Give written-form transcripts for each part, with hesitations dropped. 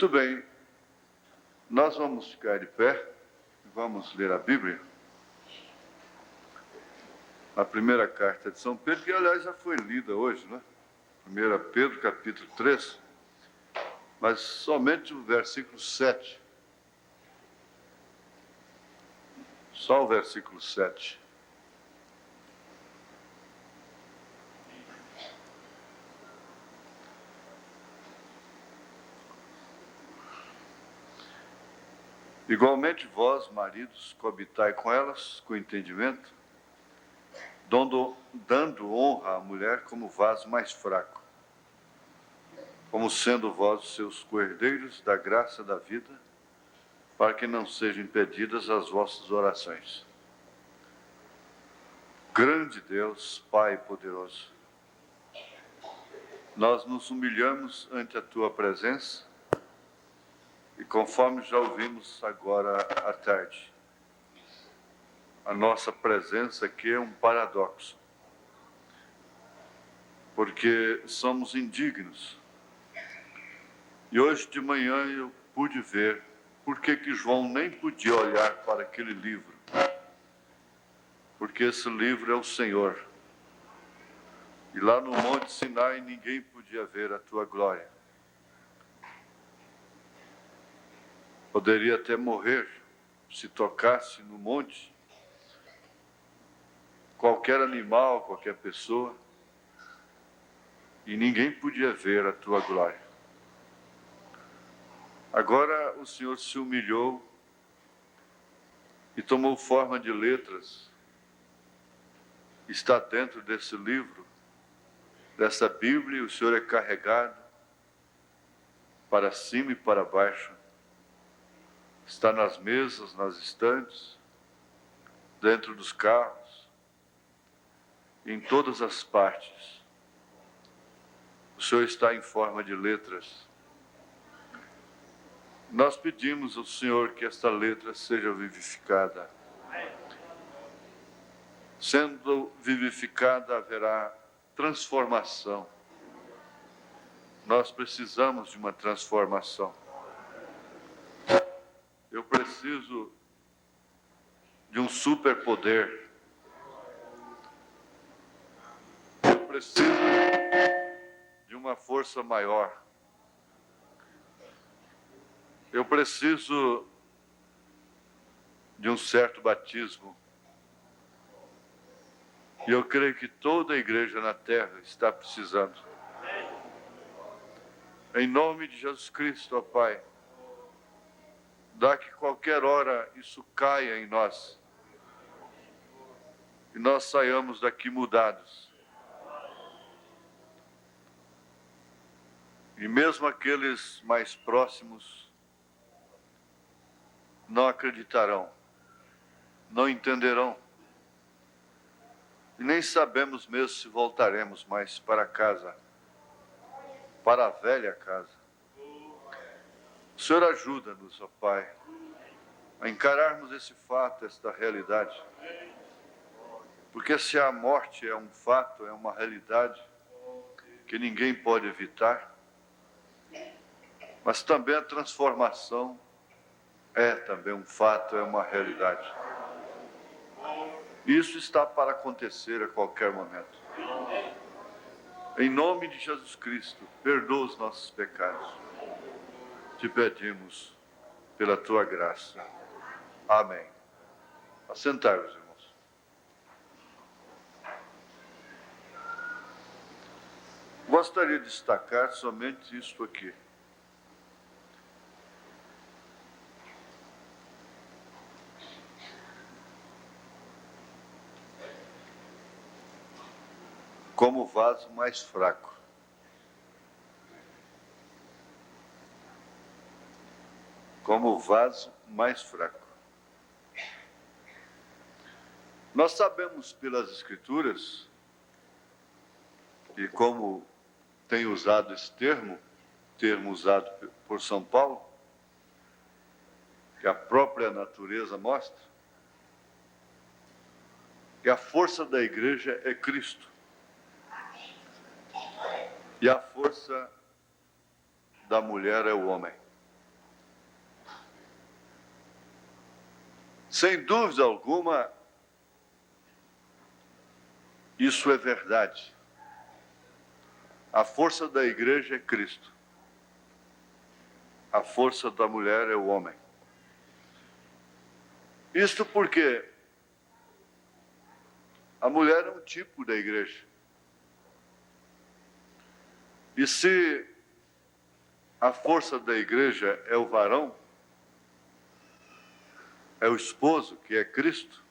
Muito bem, nós vamos ficar de pé e vamos ler a Bíblia. A primeira carta de São Pedro, que aliás já foi lida hoje, né? 1 Pedro, capítulo 3, mas somente o versículo 7. Só o versículo 7. Igualmente vós, maridos, coabitai com elas, com entendimento, dando honra à mulher como vaso mais fraco, como sendo vós os seus coerdeiros da graça da vida, para que não sejam impedidas as vossas orações. Grande Deus, Pai poderoso, nós nos humilhamos ante a Tua presença e conforme já ouvimos agora à tarde, a nossa presença aqui é um paradoxo, porque somos indignos. E hoje de manhã eu pude ver por que João nem podia olhar para aquele livro, porque esse livro é o Senhor. E lá no Monte Sinai ninguém podia ver a Tua glória. Poderia até morrer se tocasse no monte qualquer animal, qualquer pessoa, e ninguém podia ver a Tua glória. Agora o Senhor se humilhou e tomou forma de letras. Está dentro desse livro, dessa Bíblia, e o Senhor é carregado para cima e para baixo. Está nas mesas, nas estantes, dentro dos carros, em todas as partes. O Senhor está em forma de letras. Nós pedimos ao Senhor que esta letra seja vivificada. Sendo vivificada, haverá transformação. Nós precisamos de uma transformação. Eu preciso de um superpoder. Eu preciso de uma força maior. Eu preciso de um certo batismo. E eu creio que toda a igreja na terra está precisando. Em nome de Jesus Cristo, ó Pai, dá que qualquer hora isso caia em nós. E nós saiamos daqui mudados. E mesmo aqueles mais próximos não acreditarão, não entenderão. E nem sabemos mesmo se voltaremos mais para casa, para a velha casa. O Senhor ajuda-nos, ó Pai, a encararmos esse fato, esta realidade. Porque se a morte é um fato, é uma realidade que ninguém pode evitar, mas também a transformação é também um fato, é uma realidade. Isso está para acontecer a qualquer momento. Em nome de Jesus Cristo, perdoa os nossos pecados. Te pedimos pela Tua graça. Amém. Assentai-vos, irmãos. Gostaria de destacar somente isto aqui. Como vaso mais fraco. Como vaso mais fraco. Nós sabemos pelas Escrituras, e como tem usado esse termo usado por São Paulo, que a própria natureza mostra, que a força da igreja é Cristo. E a força da mulher é o homem. Sem dúvida alguma, isso é verdade. A força da igreja é Cristo. A força da mulher é o homem. Isto porque a mulher é um tipo da igreja. E se a força da igreja é o varão, é o esposo, que é Cristo,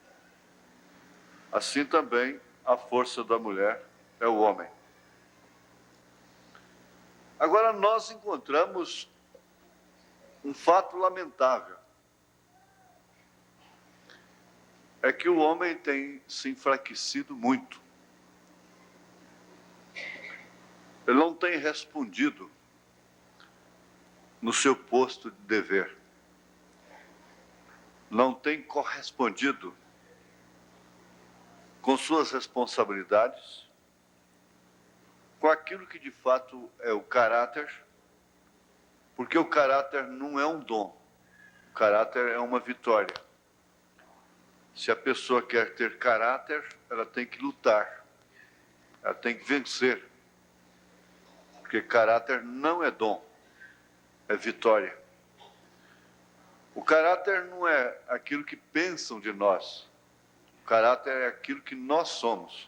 assim também a força da mulher é o homem. Agora nós encontramos um fato lamentável. É que o homem tem se enfraquecido muito. Ele não tem respondido no seu posto de dever. Não tem correspondido com suas responsabilidades, com aquilo que de fato é o caráter, porque o caráter não é um dom, o caráter é uma vitória. Se a pessoa quer ter caráter, ela tem que lutar, ela tem que vencer, porque caráter não é dom, é vitória. O caráter não é aquilo que pensam de nós, o caráter é aquilo que nós somos.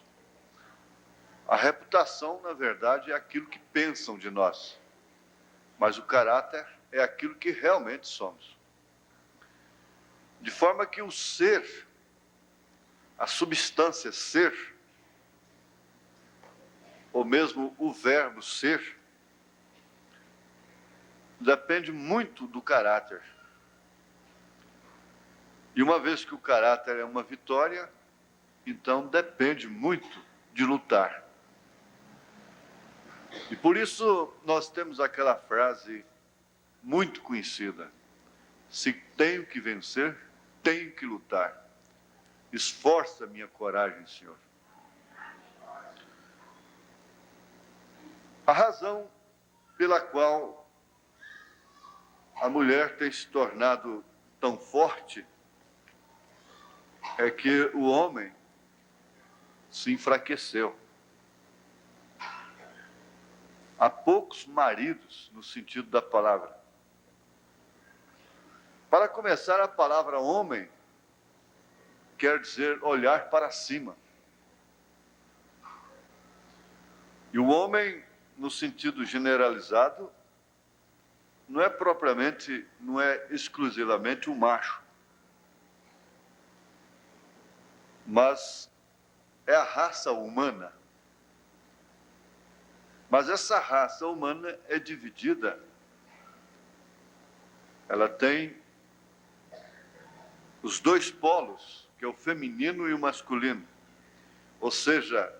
A reputação, na verdade, é aquilo que pensam de nós, mas o caráter é aquilo que realmente somos. De forma que o ser, a substância ser, ou mesmo o verbo ser, depende muito do caráter. E uma vez que o caráter é uma vitória, então depende muito de lutar. E por isso nós temos aquela frase muito conhecida: se tenho que vencer, tenho que lutar. Esforça a minha coragem, Senhor. A razão pela qual a mulher tem se tornado tão forte é que o homem se enfraqueceu. Há poucos maridos, no sentido da palavra. Para começar, a palavra homem quer dizer olhar para cima. E o homem, no sentido generalizado, não é exclusivamente o macho, mas é a raça humana. Mas essa raça humana é dividida. Ela tem os dois polos, que é o feminino e o masculino, ou seja,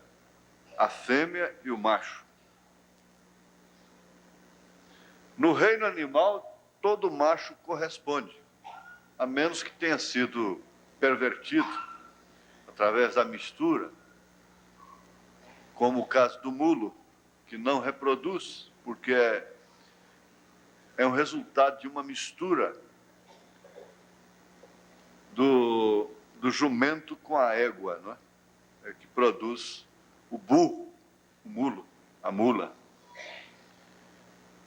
a fêmea e o macho. No reino animal, todo macho corresponde, a menos que tenha sido pervertido através da mistura, como o caso do mulo, que não reproduz, porque é um resultado de uma mistura do jumento com a égua, não é? É que produz o burro, o mulo, a mula.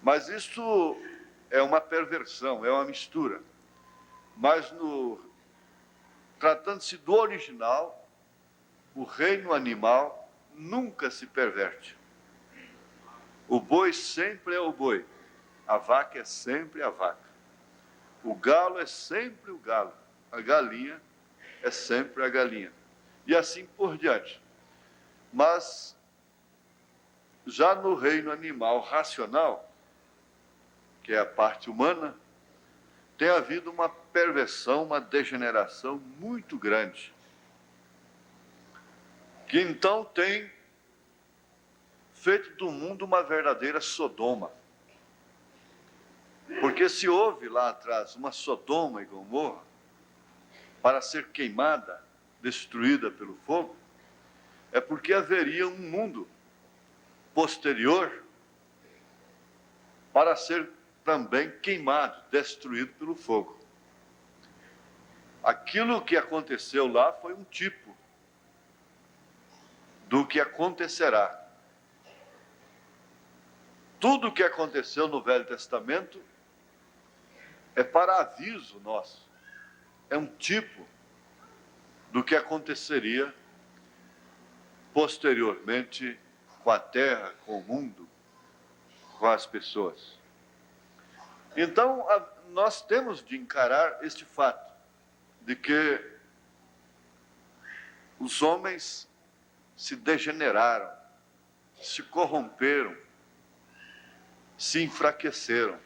Mas isso é uma perversão, é uma mistura. Mas tratando-se do original, o reino animal nunca se perverte. O boi sempre é o boi, a vaca é sempre a vaca. O galo é sempre o galo, a galinha é sempre a galinha. E assim por diante. Mas, já no reino animal racional, que é a parte humana, tem havido uma perversão, uma degeneração muito grande, que então tem feito do mundo uma verdadeira Sodoma. Porque se houve lá atrás uma Sodoma e Gomorra para ser queimada, destruída pelo fogo, é porque haveria um mundo posterior para ser também queimado, destruído pelo fogo. Aquilo que aconteceu lá foi um tipo do que acontecerá. Tudo o que aconteceu no Velho Testamento é para aviso nosso. É um tipo do que aconteceria posteriormente com a terra, com o mundo, com as pessoas. Então, nós temos de encarar este fato de que os homens se degeneraram, se corromperam, se enfraqueceram.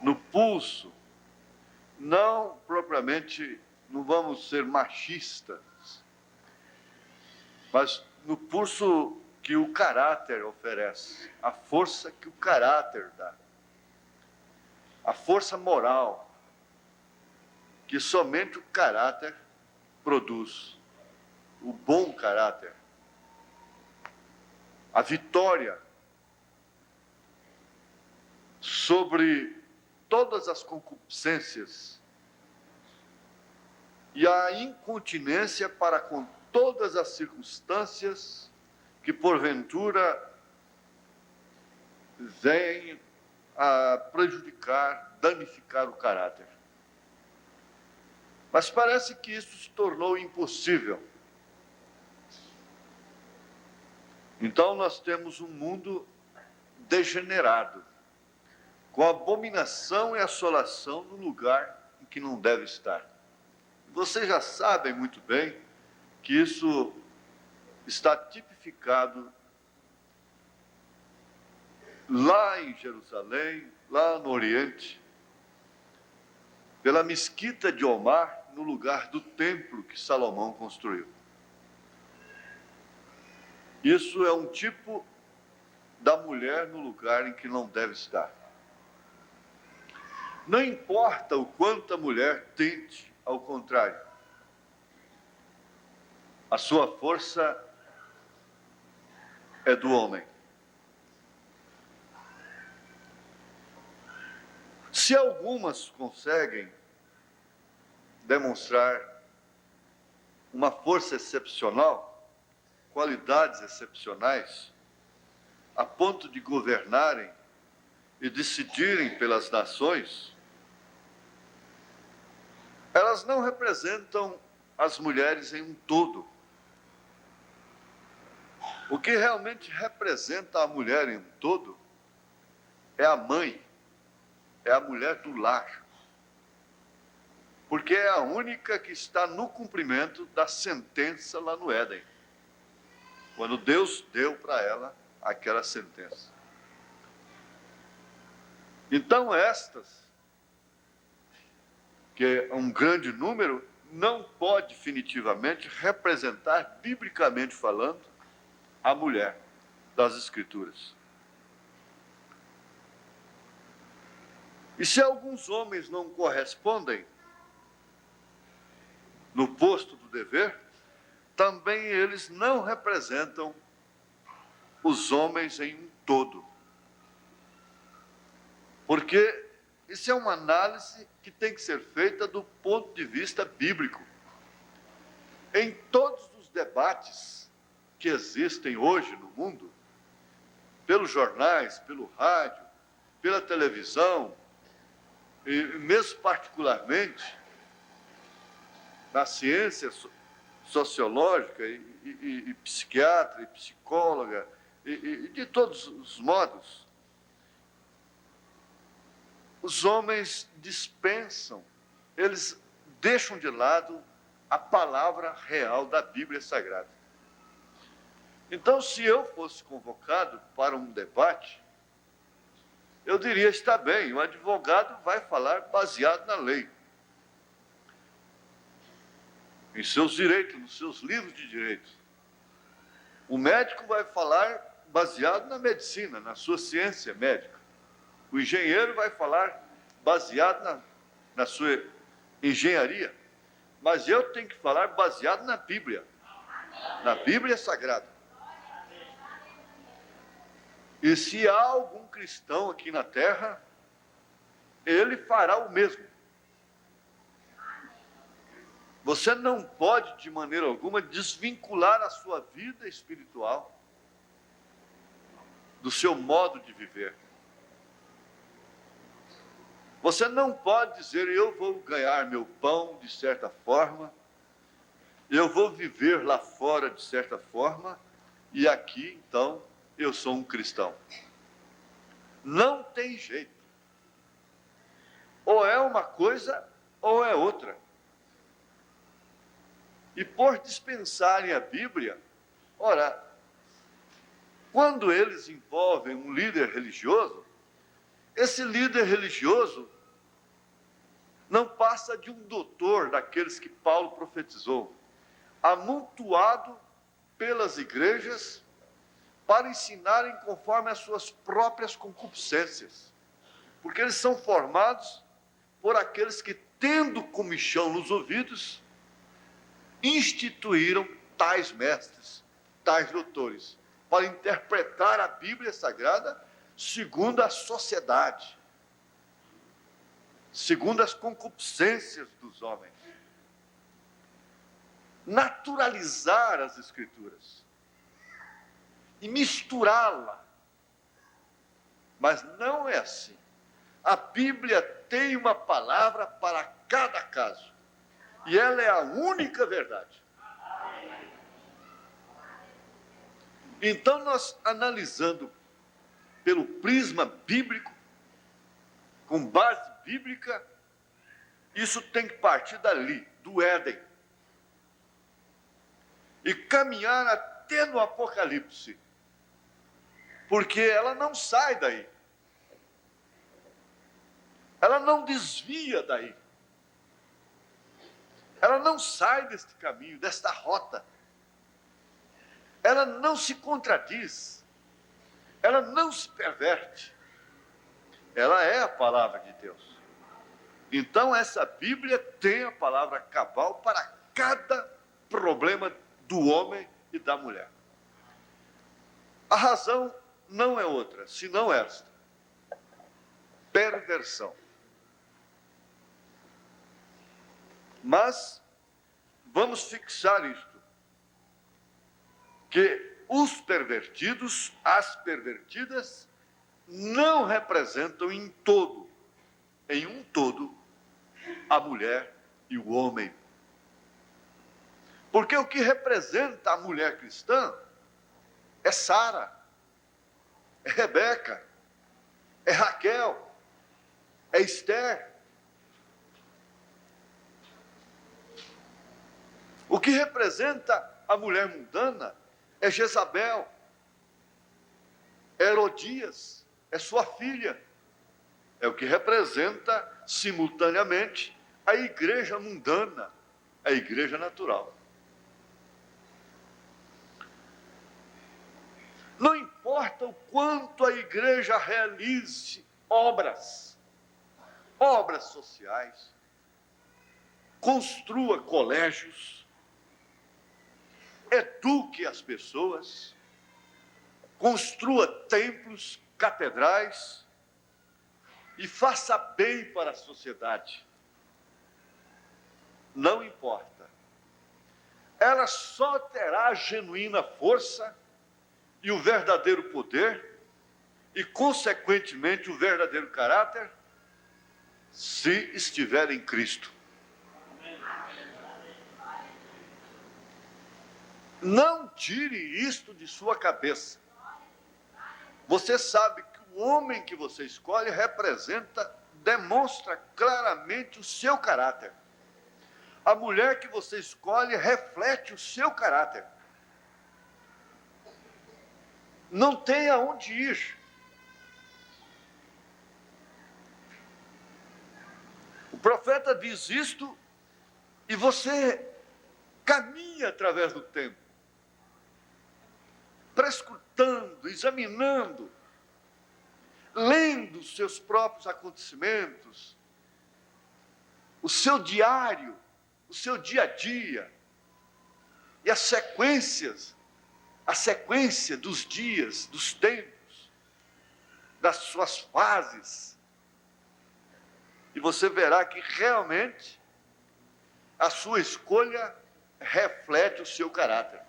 No pulso, não propriamente, não vamos ser machistas, mas no pulso que o caráter oferece, a força que o caráter dá, a força moral que somente o caráter produz, o bom caráter, a vitória sobre todas as concupiscências e a incontinência para com todas as circunstâncias que porventura vêm a prejudicar, danificar o caráter. Mas parece que isso se tornou impossível. Então nós temos um mundo degenerado, com abominação e assolação no lugar em que não deve estar. Vocês já sabem muito bem que isso está tipificado lá em Jerusalém, lá no Oriente, pela mesquita de Omar, no lugar do templo que Salomão construiu. Isso é um tipo da mulher no lugar em que não deve estar. Não importa o quanto a mulher tente, ao contrário, a sua força é do homem. Se algumas conseguem demonstrar uma força excepcional, qualidades excepcionais, a ponto de governarem e decidirem pelas nações, elas não representam as mulheres em um todo. O que realmente representa a mulher em um todo é a mãe, é a mulher do lar. Porque é a única que está no cumprimento da sentença lá no Éden, quando Deus deu para ela aquela sentença. Então estas, que é um grande número, não pode definitivamente representar, biblicamente falando, a mulher das Escrituras. E se alguns homens não correspondem no posto do dever, também eles não representam os homens em um todo. Porque isso é uma análise que tem que ser feita do ponto de vista bíblico. Em todos os debates que existem hoje no mundo, pelos jornais, pelo rádio, pela televisão, e mesmo particularmente na ciência sociológica e psiquiatra e psicóloga, e de todos os modos, os homens dispensam, eles deixam de lado a palavra real da Bíblia Sagrada. Então, se eu fosse convocado para um debate, eu diria, está bem, o advogado vai falar baseado na lei, em seus direitos, nos seus livros de direitos. O médico vai falar baseado na medicina, na sua ciência médica. O engenheiro vai falar baseado na sua engenharia. Mas eu tenho que falar baseado na Bíblia Sagrada. E se há algum cristão aqui na terra, ele fará o mesmo. Você não pode, de maneira alguma, desvincular a sua vida espiritual do seu modo de viver. Você não pode dizer, eu vou ganhar meu pão de certa forma, eu vou viver lá fora de certa forma, e aqui, então, eu sou um cristão. Não tem jeito. Ou é uma coisa, ou é outra. E por dispensarem a Bíblia, ora, quando eles envolvem um líder religioso, esse líder religioso não passa de um doutor daqueles que Paulo profetizou, amontoado pelas igrejas para ensinarem conforme as suas próprias concupiscências. Porque eles são formados por aqueles que, tendo comichão nos ouvidos, instituíram tais mestres, tais doutores, para interpretar a Bíblia Sagrada segundo a sociedade, segundo as concupiscências dos homens. Naturalizar as Escrituras e misturá-la. Mas não é assim. A Bíblia tem uma palavra para cada caso. E ela é a única verdade. Então, nós analisando pelo prisma bíblico, com base bíblica, isso tem que partir dali, do Éden. E caminhar até no Apocalipse. Porque ela não sai daí. Ela não desvia daí. Ela não sai deste caminho, desta rota. Ela não se contradiz. Ela não se perverte. Ela é a palavra de Deus. Então, essa Bíblia tem a palavra cabal para cada problema do homem e da mulher. A razão não é outra, senão esta: perversão. Mas vamos fixar isto, que os pervertidos, as pervertidas, não representam em um todo, a mulher e o homem. Porque o que representa a mulher cristã é Sara, é Rebeca, é Raquel, é Esther. O que representa a mulher mundana é Jezabel, é Herodias, é sua filha. É o que representa, simultaneamente, a igreja mundana, a igreja natural. Não importa o quanto a igreja realize obras sociais, construa colégios, eduque as pessoas, construa templos, catedrais e faça bem para a sociedade. Não importa. Ela só terá a genuína força e o verdadeiro poder e, consequentemente, o verdadeiro caráter se estiver em Cristo. Não tire isto de sua cabeça. Você sabe que o homem que você escolhe demonstra claramente o seu caráter. A mulher que você escolhe reflete o seu caráter. Não tem aonde ir. O profeta diz isto e você caminha através do tempo, prescrutando, examinando, lendo os seus próprios acontecimentos, o seu diário, o seu dia a dia, e a sequência dos dias, dos tempos, das suas fases. E você verá que realmente a sua escolha reflete o seu caráter.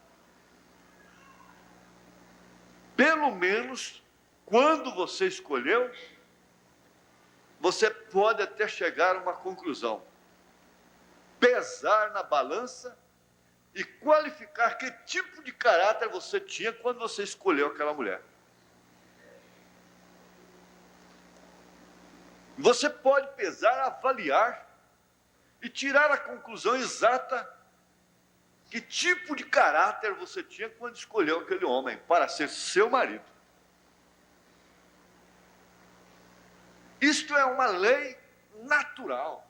Pelo menos, quando você escolheu, você pode até chegar a uma conclusão. Pesar na balança e qualificar que tipo de caráter você tinha quando você escolheu aquela mulher. Você pode pesar, avaliar e tirar a conclusão exata que tipo de caráter você tinha quando escolheu aquele homem para ser seu marido. Isto é uma lei natural.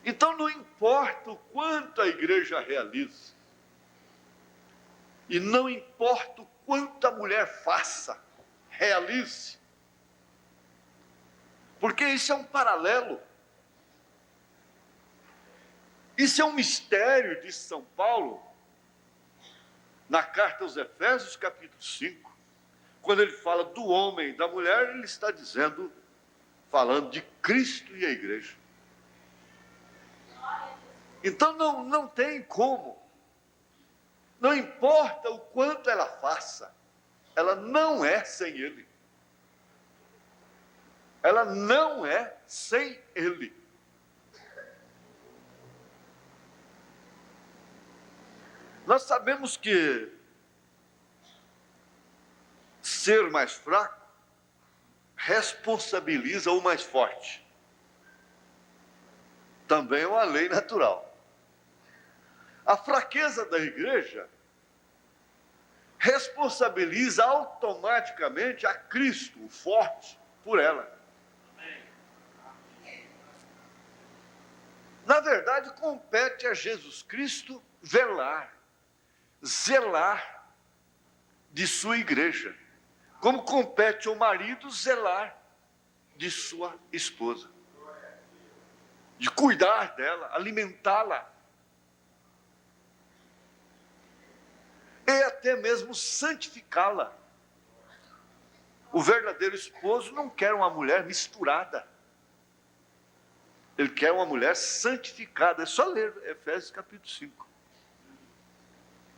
Então não importa o quanto a igreja realize, e não importa o quanto a mulher faça, realize, porque isso é um paralelo. Isso é um mistério de São Paulo, na carta aos Efésios, capítulo 5, quando ele fala do homem e da mulher, ele está dizendo, falando de Cristo e a igreja. Então não tem como, não importa o quanto ela faça, ela não é sem ele. Ela não é sem ele. Nós sabemos que ser mais fraco responsabiliza o mais forte. Também é uma lei natural. A fraqueza da igreja responsabiliza automaticamente a Cristo, o forte, por ela. Na verdade, compete a Jesus Cristo zelar de sua igreja, como compete ao marido zelar de sua esposa, de cuidar dela, alimentá-la, e até mesmo santificá-la. O verdadeiro esposo não quer uma mulher misturada. Ele quer uma mulher santificada. É só ler Efésios capítulo 5.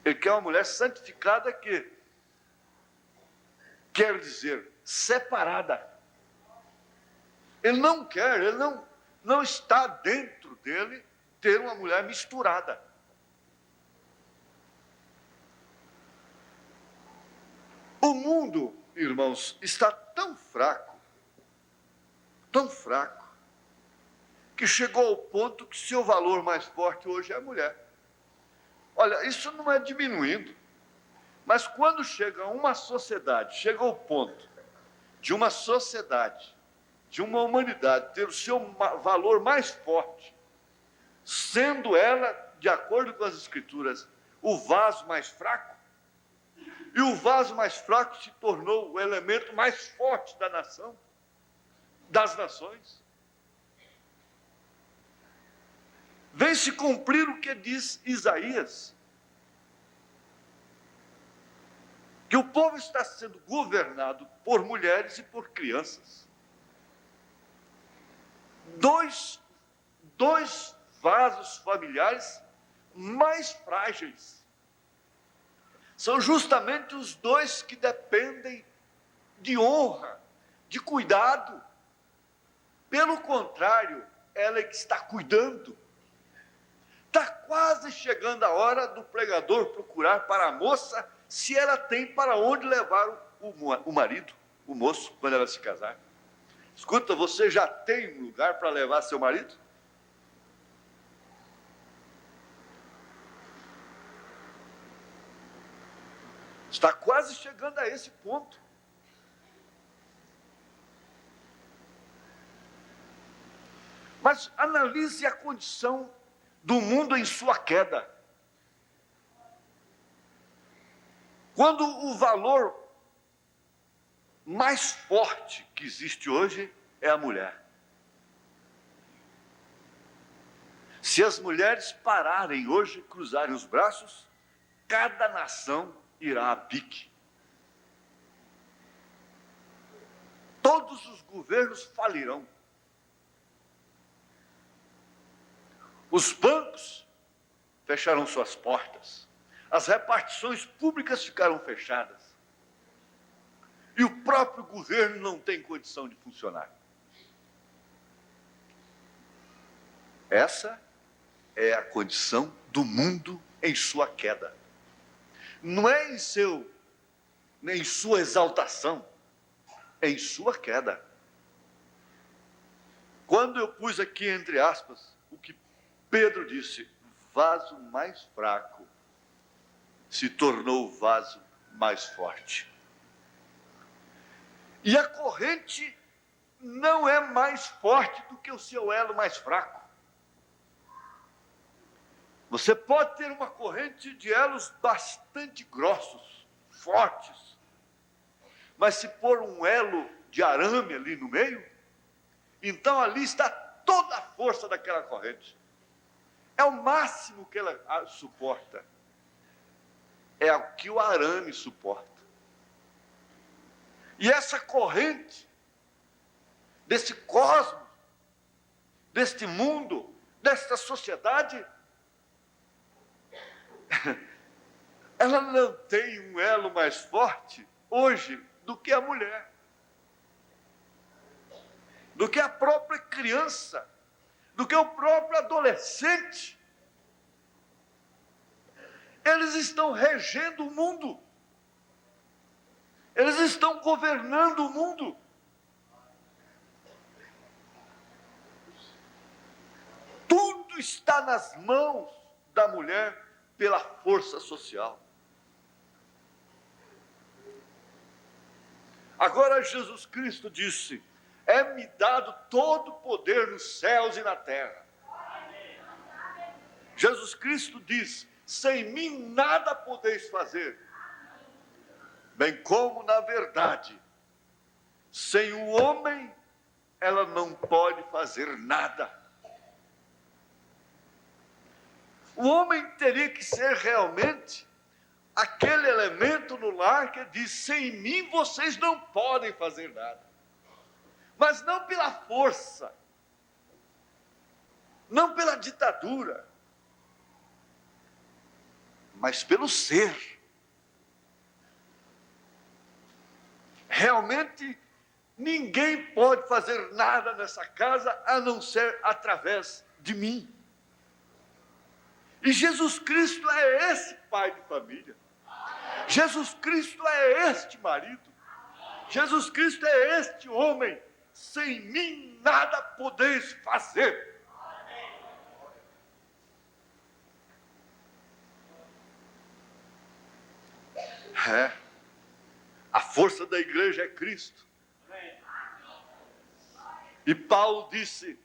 Ele quer uma mulher santificada que quer dizer separada. Ele não quer, ele não está dentro dele ter uma mulher misturada. O mundo, irmãos, está tão fraco, que chegou ao ponto que seu valor mais forte hoje é a mulher. Olha, isso não é diminuindo, mas quando chega uma sociedade, chega ao ponto de uma sociedade, de uma humanidade ter o seu valor mais forte, sendo ela, de acordo com as Escrituras, o vaso mais fraco, e o vaso mais fraco se tornou o elemento mais forte da nação, das nações. Vem se cumprir o que diz Isaías, que o povo está sendo governado por mulheres e por crianças. Dois vasos familiares mais frágeis. São justamente os dois que dependem de honra, de cuidado. Pelo contrário, ela é que está cuidando. Está quase chegando a hora do pregador procurar para a moça se ela tem para onde levar o marido, o moço, quando ela se casar. Escuta, você já tem um lugar para levar seu marido? Está quase chegando a esse ponto. Mas analise a condição do mundo em sua queda. Quando o valor mais forte que existe hoje é a mulher. Se as mulheres pararem hoje, cruzarem os braços, cada nação irá a pique. Todos os governos falirão. Os bancos fecharam suas portas. As repartições públicas ficaram fechadas. E o próprio governo não tem condição de funcionar. Essa é a condição do mundo em sua queda. Não é em sua exaltação, é em sua queda. Quando eu pus aqui, entre aspas, o que Pedro disse, vaso mais fraco se tornou o vaso mais forte. E a corrente não é mais forte do que o seu elo mais fraco. Você pode ter uma corrente de elos bastante grossos, fortes, mas se pôr um elo de arame ali no meio, então ali está toda a força daquela corrente. É o máximo que ela suporta. É o que o arame suporta. E essa corrente, desse cosmos, deste mundo, desta sociedade, ela não tem um elo mais forte hoje do que a mulher, do que a própria criança, do que o próprio adolescente. Eles estão regendo o mundo. Eles estão governando o mundo. Tudo está nas mãos da mulher pela força social. Agora Jesus Cristo disse: é-me dado todo o poder nos céus e na terra. Jesus Cristo diz: sem mim nada podeis fazer. Bem como, na verdade, sem o homem, ela não pode fazer nada. O homem teria que ser realmente aquele elemento no lar que diz: sem mim vocês não podem fazer nada. Mas não pela força, não pela ditadura, mas pelo ser. Realmente, ninguém pode fazer nada nessa casa a não ser através de mim. E Jesus Cristo é esse pai de família. Jesus Cristo é este marido. Jesus Cristo é este homem. Sem mim nada podeis fazer. A força da igreja é Cristo. E Paulo disse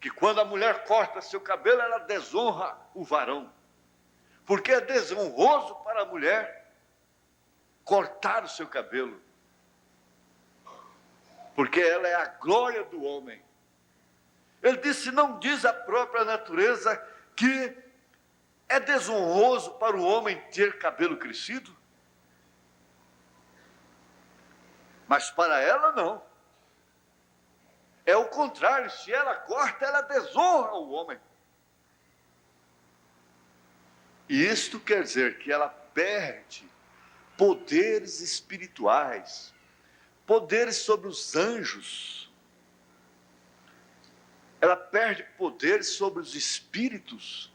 que quando a mulher corta seu cabelo, ela desonra o varão. Porque é desonroso para a mulher cortar o seu cabelo. Porque ela é a glória do homem. Ele disse: não diz a própria natureza que é desonroso para o homem ter cabelo crescido? Mas para ela não. É o contrário, se ela corta, ela desonra o homem. E isto quer dizer que ela perde poderes espirituais, poderes sobre os anjos. Ela perde poderes sobre os espíritos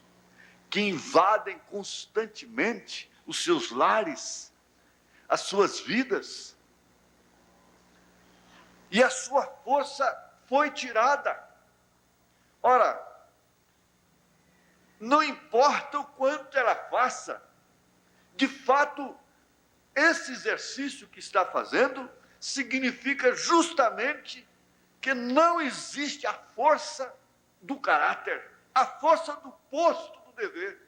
que invadem constantemente os seus lares, as suas vidas. E a sua força foi tirada. Ora, não importa o quanto ela faça, de fato, esse exercício que está fazendo significa justamente que não existe a força do caráter, a força do posto do dever.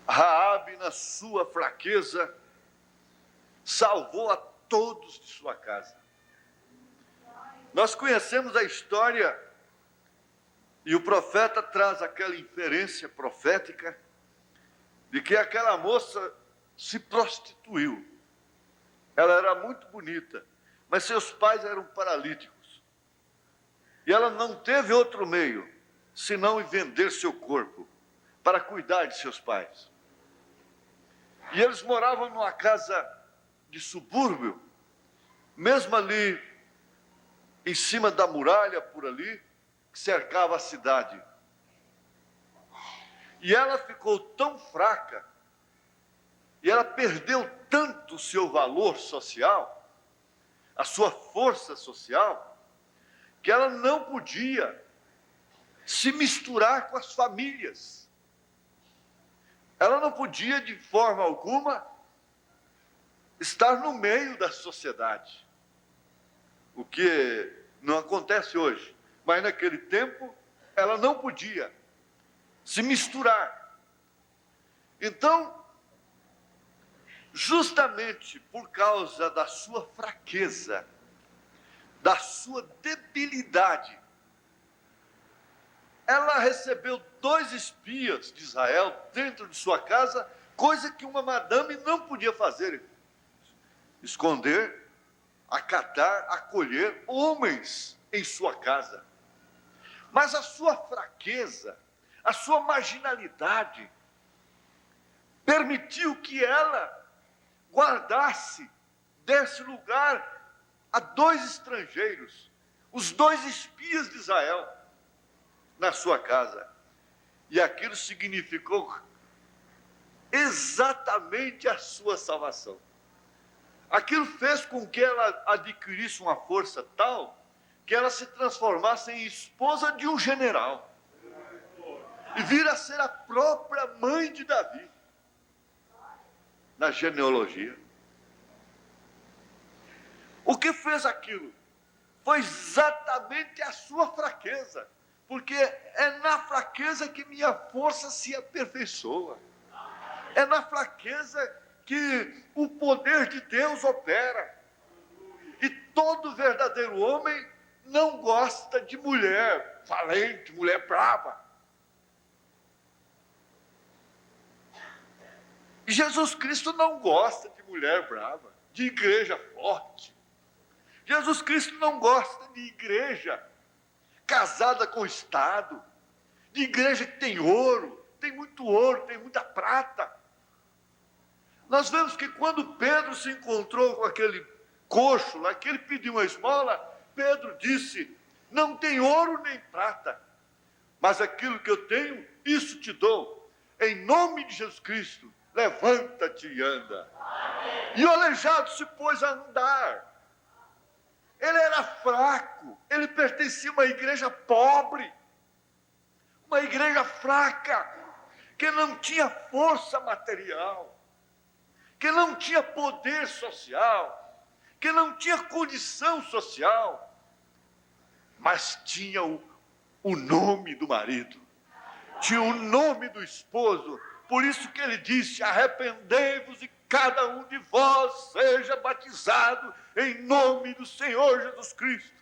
Raabe, na sua fraqueza, salvou a todos de sua casa. Nós conhecemos a história e o profeta traz aquela inferência profética de que aquela moça se prostituiu. Ela era muito bonita, mas seus pais eram paralíticos. E ela não teve outro meio, senão vender seu corpo para cuidar de seus pais. E eles moravam numa casa de subúrbio, mesmo ali, em cima da muralha, por ali, que cercava a cidade. E ela ficou tão fraca, e ela perdeu tanto o seu valor social, a sua força social, que ela não podia se misturar com as famílias. Ela não podia, de forma alguma, estar no meio da sociedade. O que não acontece hoje. Mas naquele tempo, ela não podia se misturar. Então, justamente por causa da sua fraqueza, da sua debilidade, ela recebeu 2 espias de Israel dentro de sua casa, coisa que uma madame não podia fazer: esconder, acatar, acolher homens em sua casa. Mas a sua fraqueza, a sua marginalidade, permitiu que ela guardasse, desse lugar a 2 estrangeiros, os 2 espias de Israel, na sua casa. E aquilo significou exatamente a sua salvação. Aquilo fez com que ela adquirisse uma força tal que ela se transformasse em esposa de um general e vir a ser a própria mãe de Davi na genealogia. O que fez aquilo foi exatamente a sua fraqueza, porque é na fraqueza que minha força se aperfeiçoa, é na fraqueza que o poder de Deus opera. E todo verdadeiro homem não gosta de mulher valente, mulher brava. E Jesus Cristo não gosta de mulher brava, de igreja forte. Jesus Cristo não gosta de igreja casada com o Estado, de igreja que tem ouro, tem muita prata. Nós vemos que quando Pedro se encontrou com aquele coxo lá, que ele pediu uma esmola, Pedro disse: não tem ouro nem prata, mas aquilo que eu tenho, isso te dou. Em nome de Jesus Cristo, levanta-te e anda. E o aleijado se pôs a andar. Ele era fraco, ele pertencia a uma igreja pobre, uma igreja fraca, que não tinha força material, que não tinha poder social, que não tinha condição social, mas tinha o nome do marido, tinha o nome do esposo. Por isso que ele disse: arrependei-vos e cada um de vós seja batizado em nome do Senhor Jesus Cristo.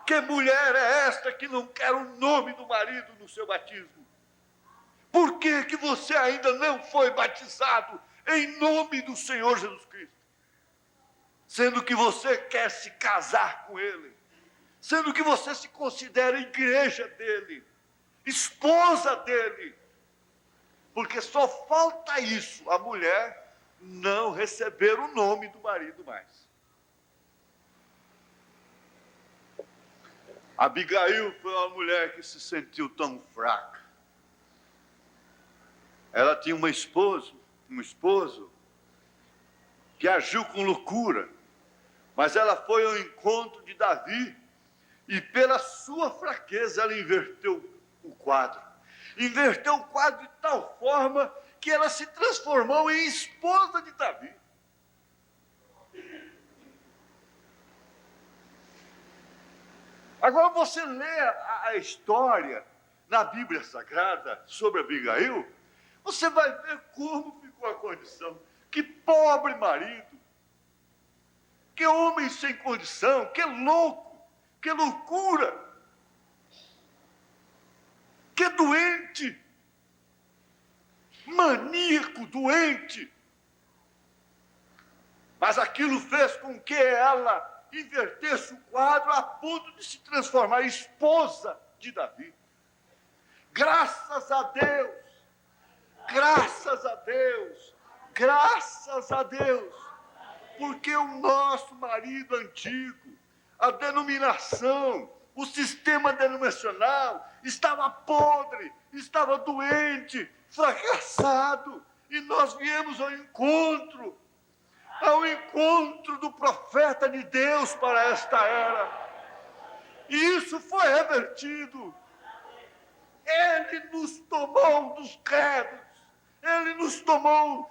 Que mulher é esta que não quer o nome do marido no seu batismo? Por que que você ainda não foi batizado em nome do Senhor Jesus Cristo? Sendo que você quer se casar com ele, sendo que você se considera igreja dele, esposa dele, porque só falta isso, a mulher não receber o nome do marido mais. Abigail foi uma mulher que se sentiu tão fraca. Ela tinha um esposo que agiu com loucura, mas ela foi ao encontro de Davi e pela sua fraqueza ela inverteu o quadro. Inverteu o quadro de tal forma que ela se transformou em esposa de Davi. Agora você lê a história na Bíblia Sagrada sobre Abigail, você vai ver como ficou a condição. Que pobre marido, que homem sem condição, que louco, que loucura, que doente, maníaco, doente. Mas aquilo fez com que ela invertesse o quadro a ponto de se transformar em esposa de Davi. Graças a Deus, graças a Deus, graças a Deus, porque o nosso marido antigo, a denominação, o sistema denominacional estava podre, estava doente, fracassado, e nós viemos ao encontro do profeta de Deus para esta era. E isso foi revertido. Ele nos tomou dos credos, ele nos tomou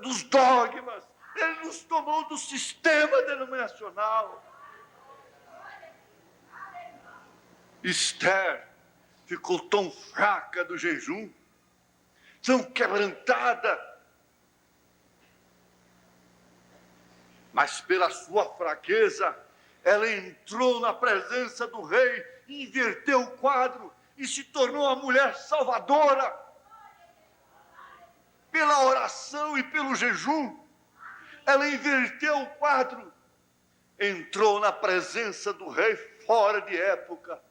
dos dogmas, ele nos tomou do sistema denominacional. Esther ficou tão fraca do jejum, tão quebrantada, mas pela sua fraqueza, ela entrou na presença do rei, inverteu o quadro e se tornou a mulher salvadora. Pela oração e pelo jejum, ela inverteu o quadro, entrou na presença do rei fora de época.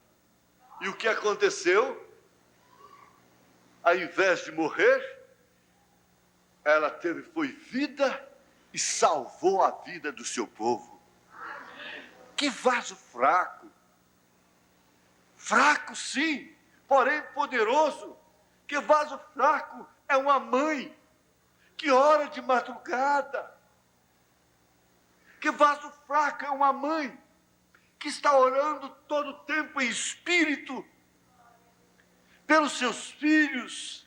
E o que aconteceu? Ao invés de morrer, ela foi vida e salvou a vida do seu povo. Que vaso fraco! Fraco sim, porém poderoso. Que vaso fraco é uma mãe que ora de madrugada. Que vaso fraco é uma mãe que está orando todo o tempo em espírito pelos seus filhos.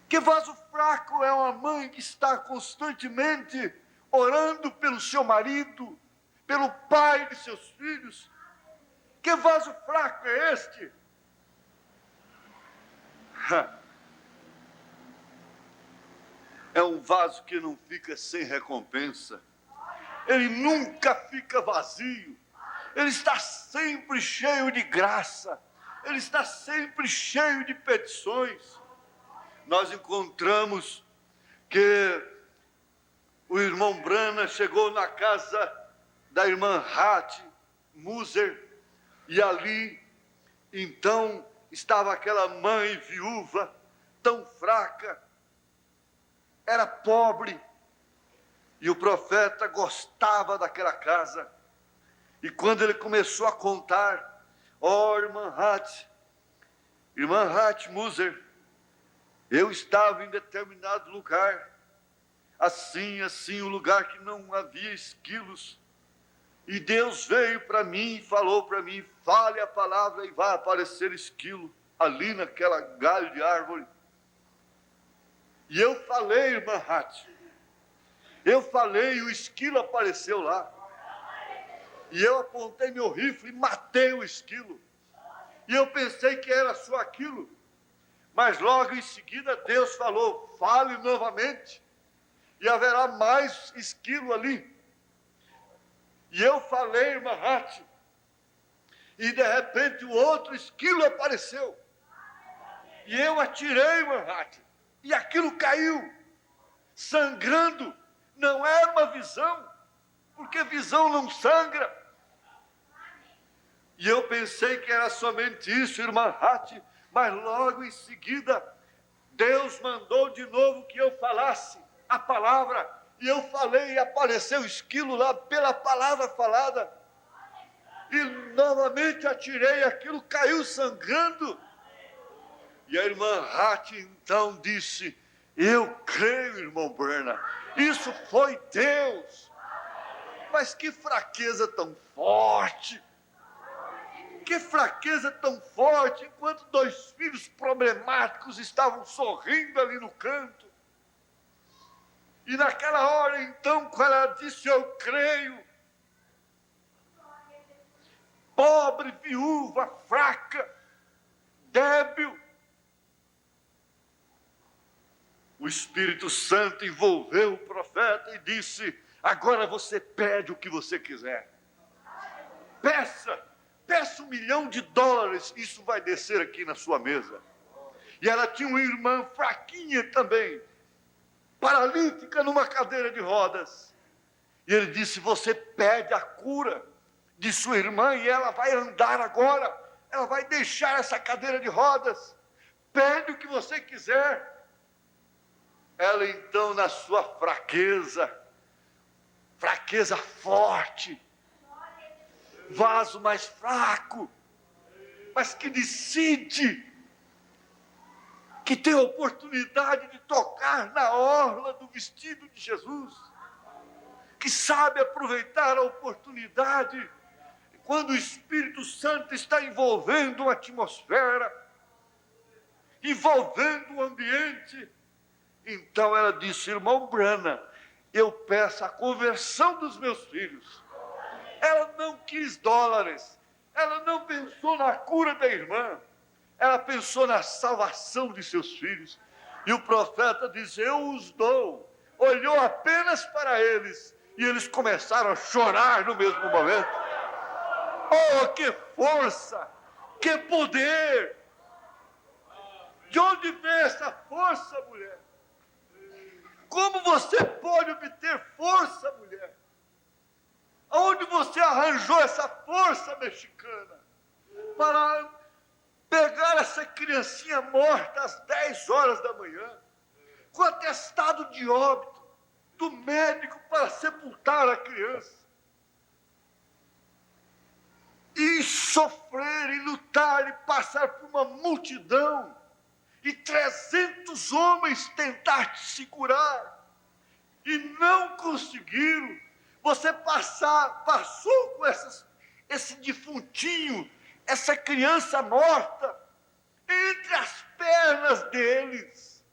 Que vaso fraco é uma mãe que está constantemente orando pelo seu marido, pelo pai de seus filhos. Que vaso fraco é este? É um vaso que não fica sem recompensa. Ele nunca fica vazio. Ele está sempre cheio de graça. Ele está sempre cheio de petições. Nós encontramos que o irmão Brana chegou na casa da irmã Hat Muser, e ali, então, estava aquela mãe viúva, tão fraca, era pobre, e o profeta gostava daquela casa. E quando ele começou a contar, irmã Hat Muser, eu estava em determinado lugar, assim, o lugar que não havia esquilos, e Deus veio para mim e falou para mim, fale a palavra e vai aparecer esquilo ali naquela galho de árvore. E eu falei, irmã Hat, eu falei e o esquilo apareceu lá. E eu apontei meu rifle e matei o esquilo. E eu pensei que era só aquilo. Mas logo em seguida Deus falou, fale novamente, e haverá mais esquilo ali. E eu falei, irmã Hat, e de repente o outro esquilo apareceu. E eu atirei, irmã Hat, e aquilo caiu, sangrando. Não era uma visão, porque visão não sangra. E eu pensei que era somente isso, irmã Hat, mas logo em seguida, Deus mandou de novo que eu falasse a palavra, e eu falei e apareceu esquilo lá pela palavra falada. E novamente atirei, aquilo caiu sangrando. E a irmã Hat então disse, eu creio, irmão Berna, isso foi Deus. Mas que fraqueza tão forte! Que fraqueza tão forte, enquanto dois filhos problemáticos estavam sorrindo ali no canto. E naquela hora, então, quando ela disse, eu creio, pobre, viúva, fraca, débil, o Espírito Santo envolveu o profeta e disse, agora você pede o que você quiser. Peça $1 milhão, isso vai descer aqui na sua mesa. E ela tinha uma irmã fraquinha também, paralítica numa cadeira de rodas. E ele disse: você pede a cura de sua irmã e ela vai andar agora. Ela vai deixar essa cadeira de rodas. Pede o que você quiser. Ela então, na sua fraqueza forte, vaso mais fraco, mas que decide, que tem a oportunidade de tocar na orla do vestido de Jesus, que sabe aproveitar a oportunidade, quando o Espírito Santo está envolvendo uma atmosfera, envolvendo o ambiente. Então ela disse: irmão Branham, eu peço a conversão dos meus filhos. Ela não quis dólares, ela não pensou na cura da irmã, ela pensou na salvação de seus filhos. E o profeta diz: eu os dou. Olhou apenas para eles e eles começaram a chorar no mesmo momento. Oh, que força, que poder! De onde vem essa força, mulher? Como você pode obter força, mulher? Aonde você arranjou essa força mexicana para pegar essa criancinha morta às 10 horas da manhã, com atestado de óbito do médico para sepultar a criança, e sofrer, e lutar, e passar por uma multidão, e 300 homens tentar te segurar, e não conseguiram? Você passou com esse defuntinho, essa criança morta, entre as pernas deles,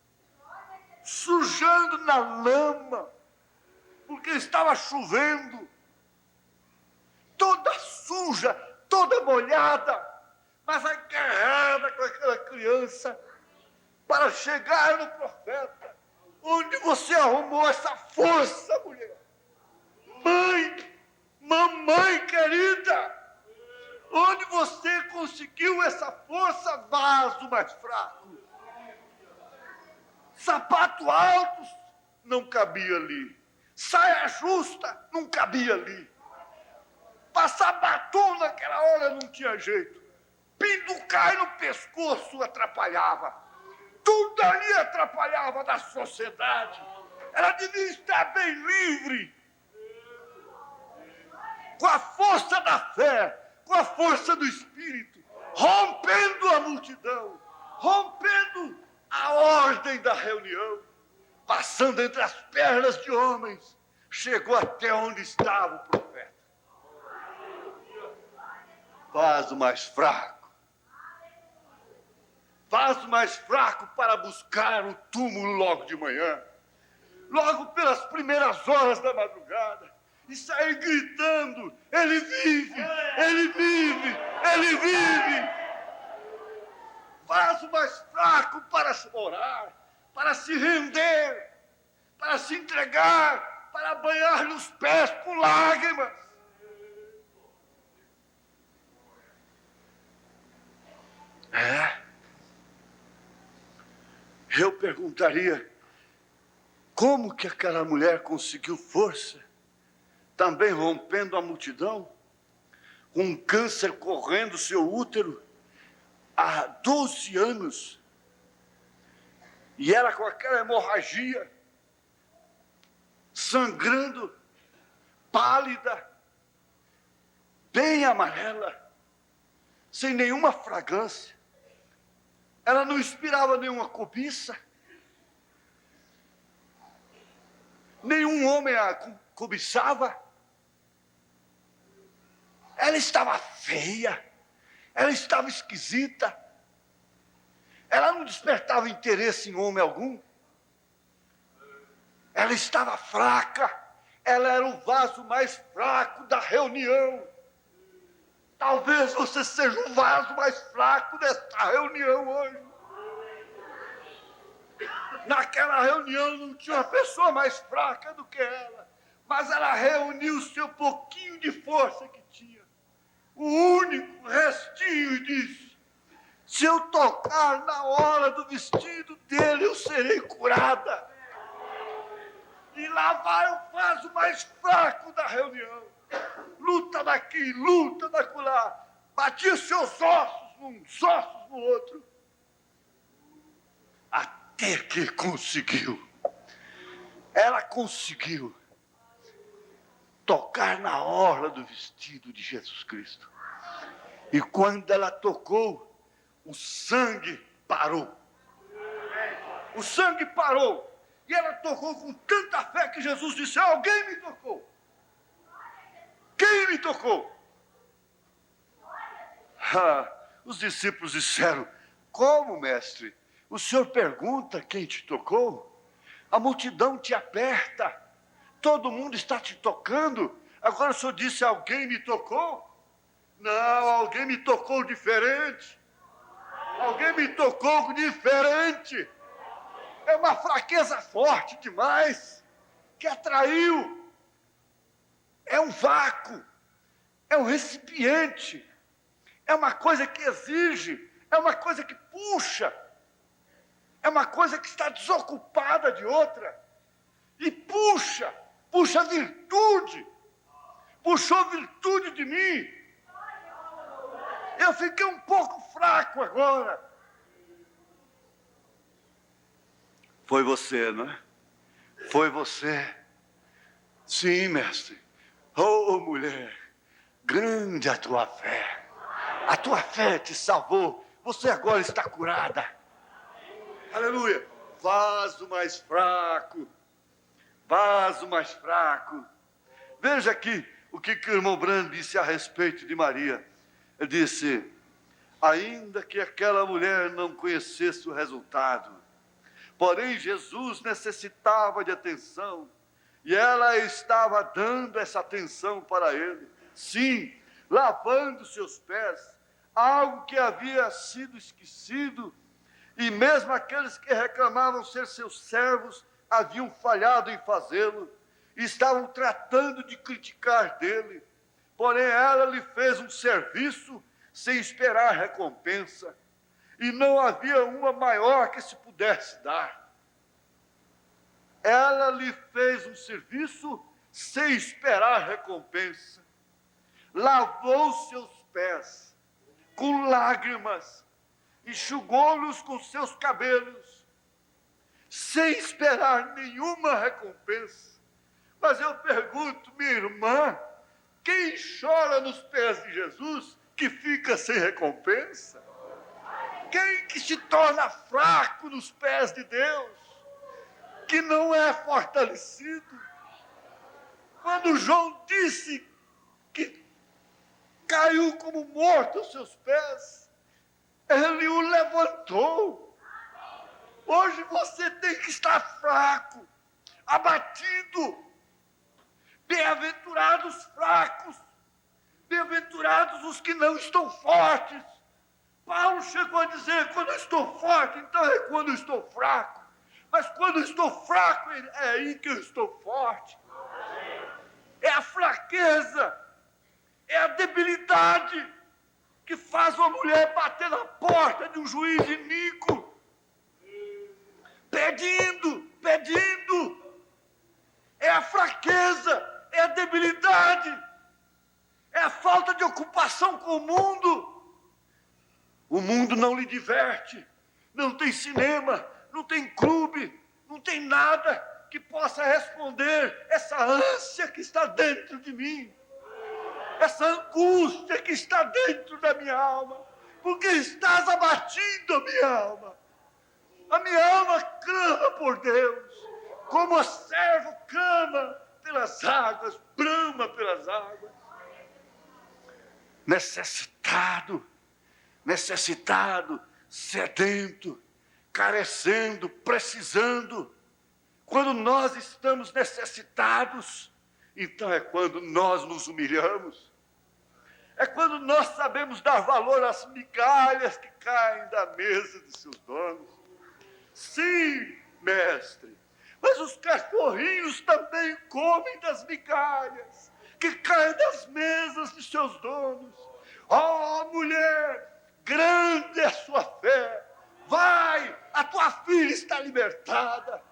sujando na lama, porque estava chovendo, toda suja, toda molhada, mas agarrada com aquela criança, para chegar no profeta. Onde você arrumou essa força, mulher? Mãe, mamãe querida, onde você conseguiu essa força? Vaso mais fraco, sapato altos, não cabia ali, saia justa, não cabia ali, passar batom naquela hora não tinha jeito, pinducar no pescoço atrapalhava, tudo ali atrapalhava da sociedade. Ela devia estar bem livre, com a força da fé, com a força do Espírito, rompendo a multidão, rompendo a ordem da reunião, passando entre as pernas de homens, chegou até onde estava o profeta. Vaso mais fraco, vaso mais fraco para buscar o túmulo logo de manhã, logo pelas primeiras horas da madrugada, e sair gritando: ele vive, ele vive, ele vive. Vaso mais fraco para orar, para se render, para se entregar, para banhar nos pés com lágrimas. Eu perguntaria: como que aquela mulher conseguiu força, também rompendo a multidão, com um câncer correndo seu útero há 12 anos, e ela com aquela hemorragia, sangrando, pálida, bem amarela, sem nenhuma fragrância. Ela não inspirava nenhuma cobiça, nenhum homem a cobiçava. Ela estava feia, ela estava esquisita, ela não despertava interesse em homem algum, ela estava fraca, ela era o vaso mais fraco da reunião. Talvez você seja o vaso mais fraco desta reunião hoje. Naquela reunião não tinha uma pessoa mais fraca do que ela, mas ela reuniu o seu pouquinho de força que tinha, o único restinho, e disse: se eu tocar na hora do vestido dele, eu serei curada. E lá vai o vaso mais fraco da reunião. Luta daqui, luta dacolá. Batia seus ossos uns ossos no outro. Até que conseguiu. Ela conseguiu tocar na orla do vestido de Jesus Cristo. E quando ela tocou, o sangue parou. O sangue parou. E ela tocou com tanta fé que Jesus disse: alguém me tocou. Quem me tocou? Os discípulos disseram: como, mestre? O senhor pergunta quem te tocou? A multidão te aperta. Todo mundo está te tocando. Agora o senhor disse: alguém me tocou? Não, alguém me tocou diferente. Alguém me tocou diferente. É uma fraqueza forte demais que atraiu. É um vácuo. É um recipiente. É uma coisa que exige. É uma coisa que puxa. É uma coisa que está desocupada de outra. E puxa virtude. Puxou virtude de mim. Eu fiquei um pouco fraco agora. Foi você, não é? Foi você. Sim, mestre. Oh, mulher, grande a tua fé. A tua fé te salvou. Você agora está curada. Aleluia. Vaso mais fraco. Vaso mais fraco. Veja aqui o que o irmão Brando disse a respeito de Maria. Ele disse: ainda que aquela mulher não conhecesse o resultado, porém Jesus necessitava de atenção, e ela estava dando essa atenção para ele. Sim, lavando seus pés, algo que havia sido esquecido, e mesmo aqueles que reclamavam ser seus servos haviam falhado em fazê-lo, e estavam tratando de criticar dele. Porém, ela lhe fez um serviço sem esperar recompensa, e não havia uma maior que se pudesse dar. Ela lhe fez um serviço sem esperar recompensa. Lavou seus pés com lágrimas, enxugou-los com seus cabelos, sem esperar nenhuma recompensa. Mas eu pergunto, minha irmã, quem chora nos pés de Jesus que fica sem recompensa? Quem que se torna fraco nos pés de Deus, que não é fortalecido? Quando João disse que caiu como morto aos seus pés, ele o levantou. Hoje você tem que estar fraco, abatido. Bem-aventurados fracos, bem-aventurados os que não estão fortes. Paulo chegou a dizer: quando eu estou forte, então é quando eu estou fraco. Mas quando eu estou fraco, é aí que eu estou forte. É a fraqueza, é a debilidade que faz uma mulher bater na porta de um juiz iníquo, pedindo. É a fraqueza, é a debilidade, é a falta de ocupação com o mundo. O mundo não lhe diverte, não tem cinema, não tem clube, não tem nada que possa responder essa ânsia que está dentro de mim, essa angústia que está dentro da minha alma, porque estás abatindo a minha alma. A minha alma clama por Deus, como o servo clama pelas águas, brama pelas águas. Necessitado, sedento, carecendo, precisando. Quando nós estamos necessitados, então é quando nós nos humilhamos. É quando nós sabemos dar valor às migalhas que caem da mesa de seus donos. Sim, mestre, mas os cachorrinhos também comem das migalhas que caem das mesas de seus donos. Oh, mulher, grande é a sua fé. Vai, a tua filha está libertada.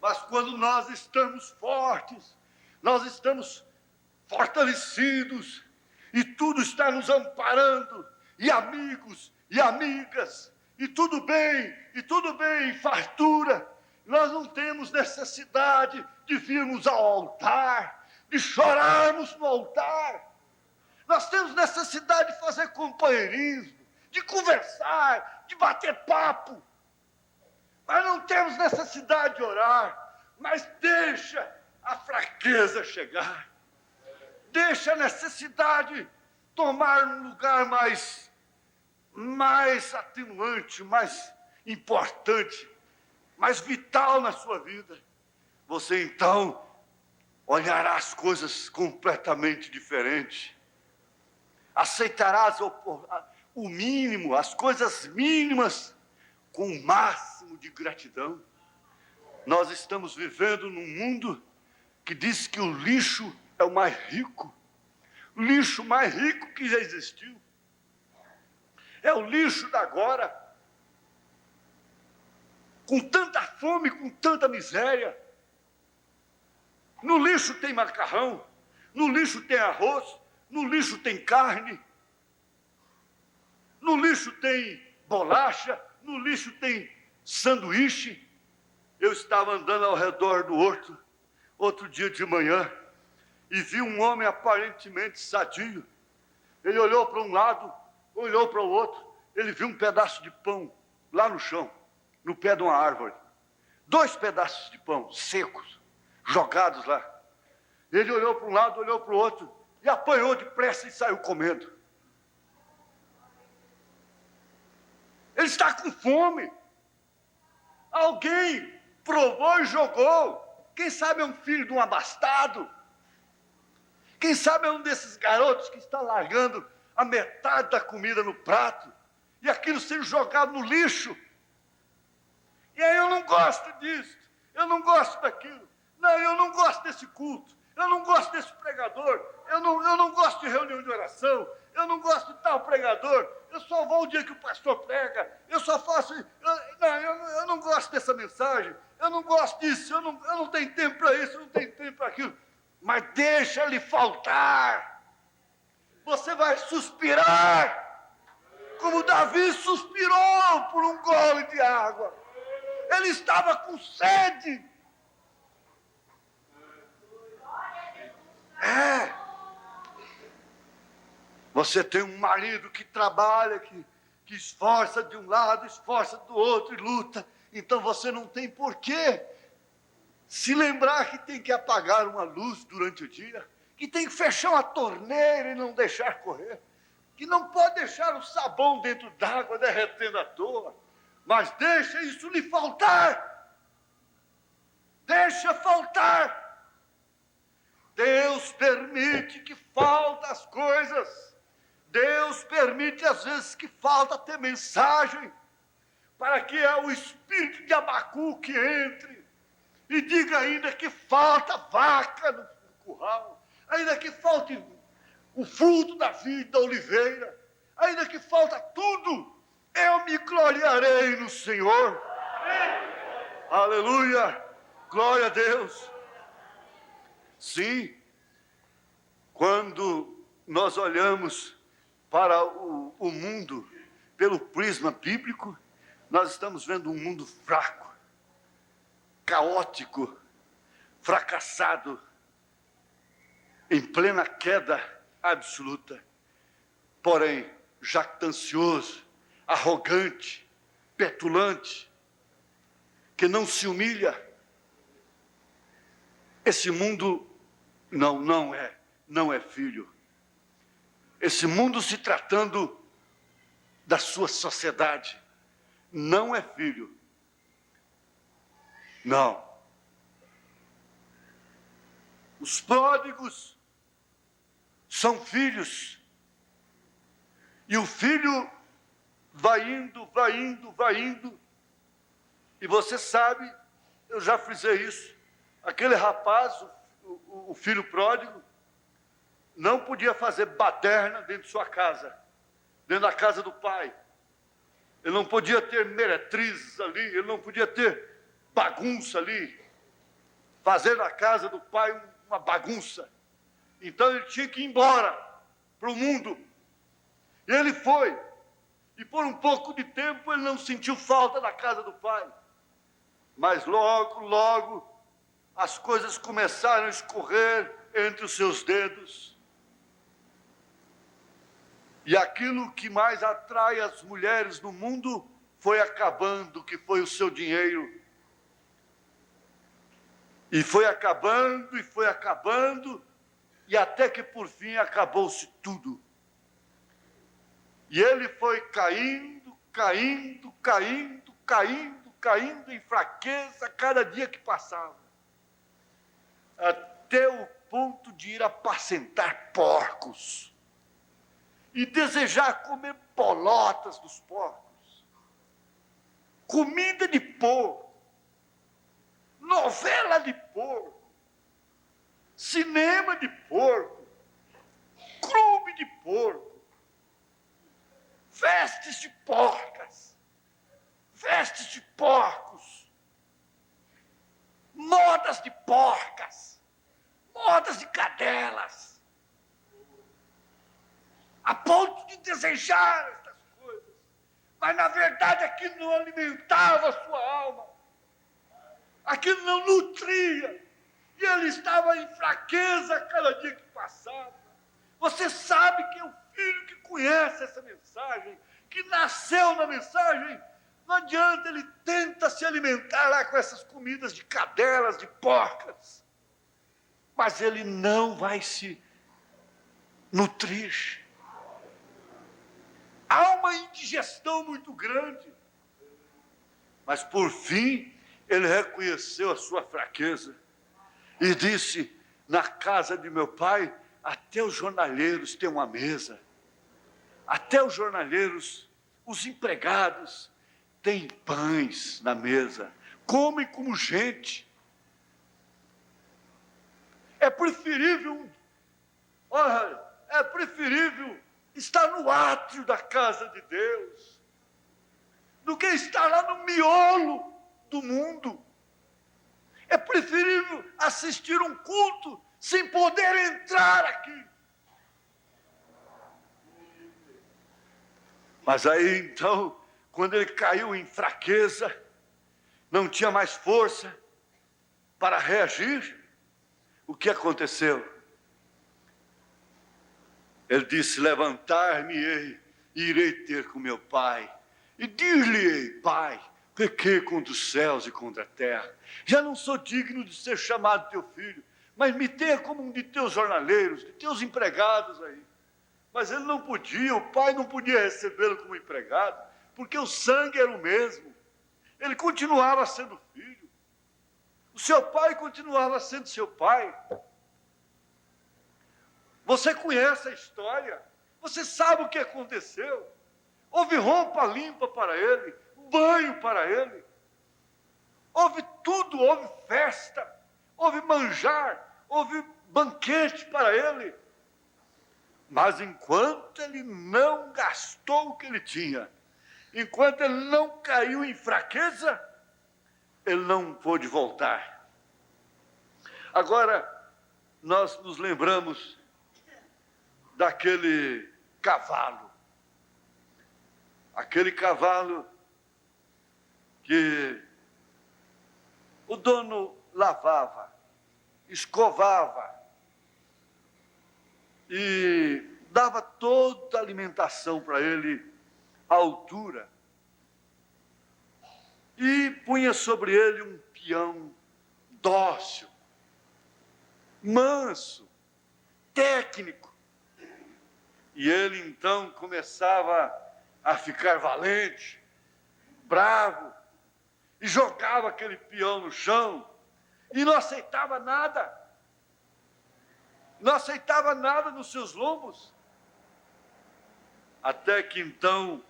Mas quando nós estamos fortes, nós estamos fortalecidos, e tudo está nos amparando, e amigos, e amigas, e tudo bem, fartura. Nós não temos necessidade de virmos ao altar, de chorarmos no altar. Nós temos necessidade de fazer companheirismo, de conversar, de bater papo. Mas não temos necessidade de orar. Mas deixa a fraqueza chegar. Deixa a necessidade tomar um lugar mais atenuante, mais importante, mais vital na sua vida. Você então olhará as coisas completamente diferente. Aceitarás o mínimo, as coisas mínimas, com o máximo de gratidão. Nós estamos vivendo num mundo que diz que o lixo é o mais rico. O lixo mais rico que já existiu. É o lixo da agora. Com tanta fome, com tanta miséria. No lixo tem macarrão, no lixo tem arroz, no lixo tem carne, no lixo tem bolacha, no lixo tem sanduíche. Eu estava andando ao redor do horto, outro dia de manhã, e vi um homem aparentemente sadio. Ele olhou para um lado, olhou para o outro, ele viu um pedaço de pão lá no chão, no pé de uma árvore. 2 pedaços de pão secos, jogados lá. Ele olhou para um lado, olhou para o outro, e apanhou depressa e saiu comendo. Ele está com fome. Alguém provou e jogou. Quem sabe é um filho de um abastado. Quem sabe é um desses garotos que está largando a metade da comida no prato e aquilo sendo jogado no lixo. E aí eu não gosto disso, eu não gosto daquilo. Não, eu não gosto desse culto, eu não gosto desse pregador, eu não gosto de reunião de oração, eu não gosto de tal pregador, eu só vou o dia que o pastor prega, eu só faço... Eu não gosto dessa mensagem, eu não gosto disso, eu não tenho tempo para isso, eu não tenho tempo para aquilo. Mas deixa lhe faltar. Você vai suspirar, como Davi suspirou por um gole de água. Ele estava com sede. Você tem um marido que trabalha, que esforça de um lado, esforça do outro e luta. Então você não tem porquê se lembrar que tem que apagar uma luz durante o dia, que tem que fechar uma torneira e não deixar correr, que não pode deixar o sabão dentro d'água derretendo à toa, mas deixa isso lhe faltar. Deixa faltar. Deus permite que faltem as coisas. Deus permite às vezes que falta ter mensagem, para que o espírito de Abacuque entre e diga ainda que falta vaca no curral, ainda que falte o fruto da vida, da oliveira, ainda que falta tudo, eu me gloriarei no Senhor. Aleluia, glória a Deus. Sim, quando nós olhamos para o mundo pelo prisma bíblico, nós estamos vendo um mundo fraco, caótico, fracassado, em plena queda absoluta, porém jactancioso, arrogante, petulante, que não se humilha. Esse mundo não é filho. Esse mundo, se tratando da sua sociedade, não é filho. Não. Os pródigos são filhos. E o filho vai indo. E você sabe, eu já frisei isso, aquele rapaz, o filho pródigo, não podia fazer baderna dentro de sua casa, dentro da casa do pai. Ele não podia ter meretrizes ali, ele não podia ter bagunça ali. fazer da casa do pai uma bagunça. Então ele tinha que ir embora para o mundo. E ele foi. E por um pouco de tempo ele não sentiu falta da casa do pai. Mas logo, logo, as coisas começaram a escorrer entre os seus dedos. E aquilo que mais atrai as mulheres no mundo foi acabando, que foi o seu dinheiro. E foi acabando, e até que por fim acabou-se tudo. E ele foi caindo em fraqueza cada dia que passava. Até o ponto de ir apacentar porcos. E desejar comer bolotas dos porcos. Comida de porco. Novela de porco. Cinema de porco. Clube de porco. Festas de porcas. Festas de porcos. Modas de porcas. Modas de cadelas. A ponto de desejar estas coisas. Mas, na verdade, aquilo não alimentava a sua alma. Aquilo não nutria. E ele estava em fraqueza cada dia que passava. Você sabe que é o filho que conhece essa mensagem, que nasceu na mensagem. Não adianta, ele tenta se alimentar lá com essas comidas de cadelas, de porcas. Mas ele não vai se nutrir. Há uma indigestão muito grande. Mas, por fim, ele reconheceu a sua fraqueza e disse: na casa de meu pai, até os jornaleiros têm uma mesa. Até os jornaleiros, os empregados, têm pães na mesa. Comem como gente. É preferível estar no átrio da casa de Deus do que estar lá no miolo do mundo. É preferível assistir um culto sem poder entrar aqui. Mas aí então, quando ele caiu em fraqueza, não tinha mais força para reagir, o que aconteceu? Ele disse: levantar-me-ei e irei ter com meu pai. E dir-lhe-ei: pai, pequei contra os céus e contra a terra. Já não sou digno de ser chamado teu filho, mas me tenha como um de teus jornaleiros, de teus empregados aí. Mas ele não podia, o pai não podia recebê-lo como empregado, porque o sangue era o mesmo. Ele continuava sendo filho. O seu pai continuava sendo seu pai. Você conhece a história, você sabe o que aconteceu. Houve roupa limpa para ele, banho para ele. Houve tudo, houve festa, houve manjar, houve banquete para ele. Mas enquanto ele não gastou o que ele tinha, enquanto ele não caiu em fraqueza, ele não pôde voltar. Agora, nós nos lembramos daquele cavalo. Aquele cavalo que o dono lavava, escovava e dava toda a alimentação para ele à altura. E punha sobre ele um peão dócil, manso, técnico. E ele então começava a ficar valente, bravo, e jogava aquele peão no chão, e não aceitava nada. Não aceitava nada nos seus lombos. Até que então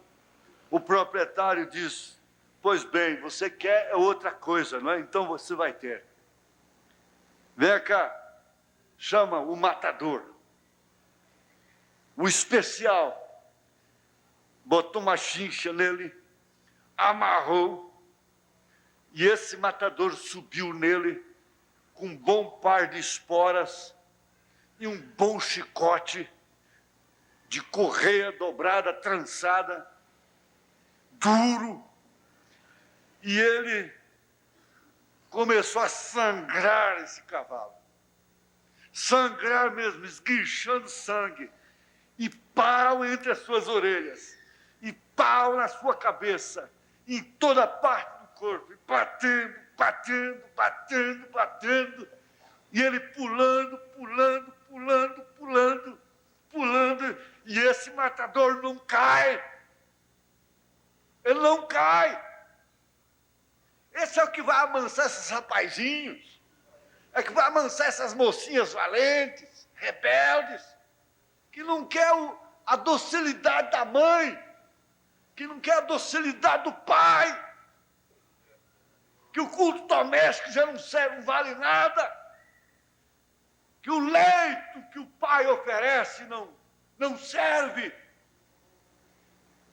o proprietário diz: pois bem, você quer outra coisa, não é? Então você vai ter. Vem cá, chama o matador, o especial. Botou uma chincha nele, amarrou, e esse matador subiu nele com um bom par de esporas e um bom chicote de correia dobrada, trançada, duro. E ele começou a sangrar esse cavalo. Sangrar mesmo, esguichando sangue. E pau entre as suas orelhas. E pau na sua cabeça. Em toda parte do corpo. E batendo, batendo, batendo, batendo. E ele pulando, pulando, pulando, pulando, pulando. E esse matador não cai. Ele não cai. Esse é o que vai amansar esses rapazinhos. É que vai amansar essas mocinhas valentes, rebeldes, que não quer a docilidade da mãe, que não quer a docilidade do pai, que o culto doméstico já não serve, não vale nada, que o leito que o pai oferece não serve.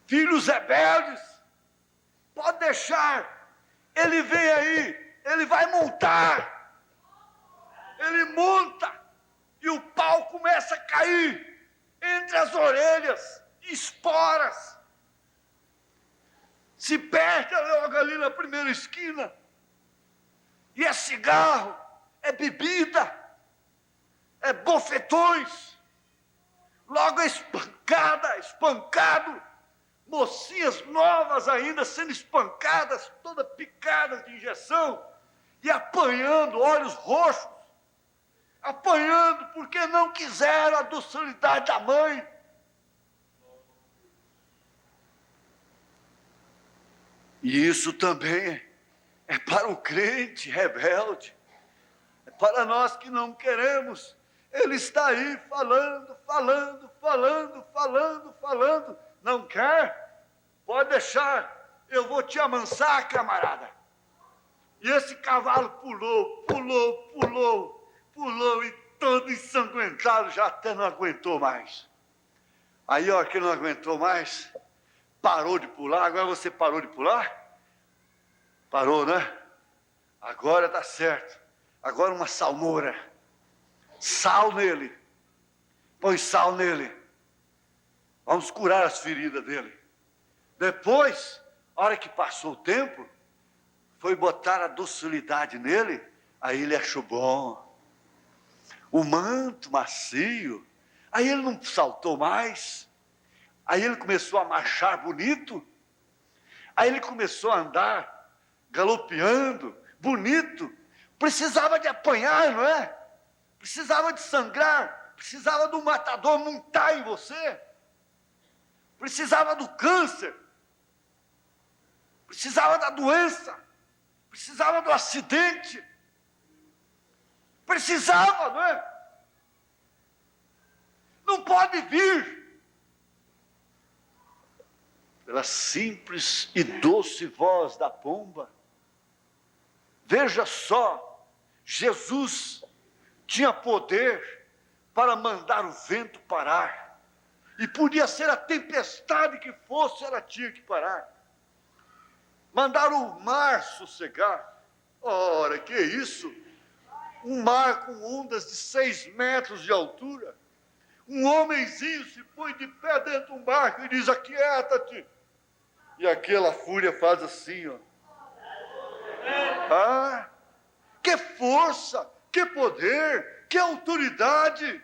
Filhos rebeldes, pode deixar, ele vem aí, ele vai montar. Ele monta e o pau começa a cair entre as orelhas, esporas. Se perde logo ali na primeira esquina. E é cigarro, é bebida, é bofetões. Logo é espancada, espancado. Mocinhas novas ainda sendo espancadas, todas picadas de injeção e apanhando, olhos roxos. Apanhando porque não quiseram a docilidade da mãe. E isso também é para o crente rebelde, é para nós que não queremos. Ele está aí falando, falando, falando, falando, falando. Não quer? Pode deixar, eu vou te amansar, camarada. E esse cavalo pulou, pulou, pulou. Pulou e todo ensanguentado, já até não aguentou mais. Aí, ó, que não aguentou mais, parou de pular. Agora você parou de pular? Parou, né? Agora tá certo. Agora uma salmoura. Sal nele. Põe sal nele. Vamos curar as feridas dele. Depois, a hora que passou o tempo, foi botar a docilidade nele, aí ele achou bom. O manto macio, aí ele não saltou mais, aí ele começou a marchar bonito, aí ele começou a andar galopeando, bonito, precisava de apanhar, não é? Precisava de sangrar, precisava do matador montar em você, precisava do câncer, precisava da doença, precisava do acidente, precisava, não é? Não pode vir pela simples e doce voz da pomba. Veja só, Jesus tinha poder para mandar o vento parar. E podia ser a tempestade que fosse, ela tinha que parar. Mandar o mar sossegar. Ora, que isso? Um mar com ondas de 6 metros de altura. Um homenzinho se põe de pé dentro de um barco e diz: aquieta-te. E aquela fúria faz assim, ó. Ah, que força, que poder, que autoridade.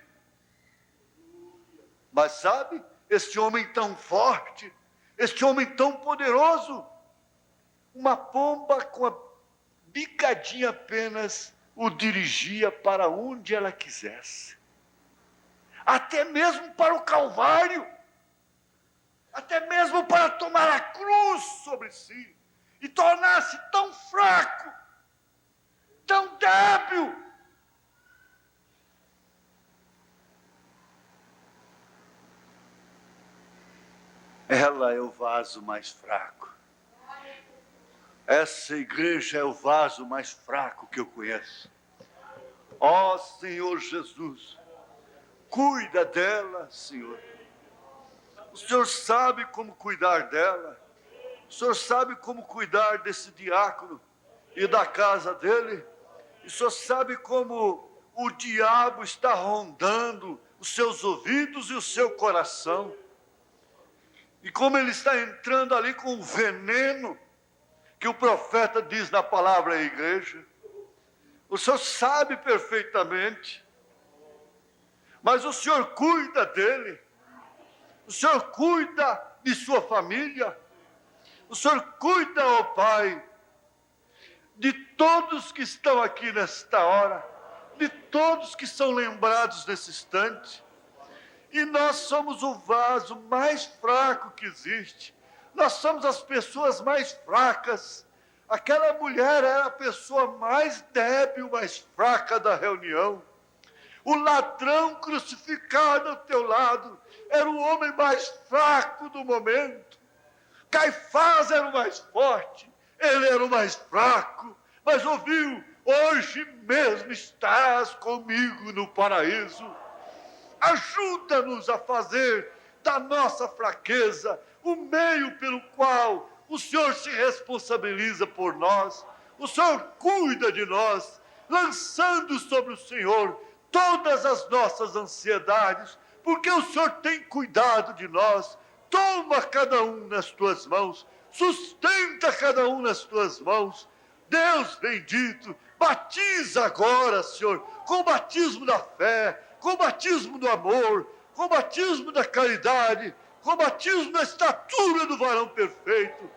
Mas sabe, este homem tão forte, este homem tão poderoso, uma pomba com a bicadinha apenas o dirigia para onde ela quisesse. Até mesmo para o Calvário, até mesmo para tomar a cruz sobre si e tornar-se tão fraco, tão débil. Ela é o vaso mais fraco. Essa igreja é o vaso mais fraco que eu conheço. Ó Senhor Jesus, cuida dela, Senhor. O Senhor sabe como cuidar dela. O Senhor sabe como cuidar desse diácono e da casa dele o Senhor sabe como o diabo está rondando os seus ouvidos e o seu coração. E como ele está entrando ali com o veneno que o profeta diz na palavra à igreja. O Senhor sabe perfeitamente. Mas o Senhor cuida dele. O Senhor cuida de sua família. O Senhor cuida, ó Pai, de todos que estão aqui nesta hora, de todos que são lembrados nesse instante. E nós somos o vaso mais fraco que existe. Nós somos as pessoas mais fracas. Aquela mulher era a pessoa mais débil, mais fraca da reunião. O ladrão crucificado ao teu lado era o homem mais fraco do momento. Caifás era o mais forte, ele era o mais fraco. Mas ouviu, hoje mesmo estás comigo no paraíso. Ajuda-nos a fazer da nossa fraqueza o meio pelo qual o Senhor se responsabiliza por nós. O Senhor cuida de nós, lançando sobre o Senhor todas as nossas ansiedades, porque o Senhor tem cuidado de nós. Toma cada um nas tuas mãos, sustenta cada um nas tuas mãos. Deus bendito, batiza agora, Senhor, com o batismo da fé, com o batismo do amor, com o batismo da caridade, com o batismo da estatura do varão perfeito.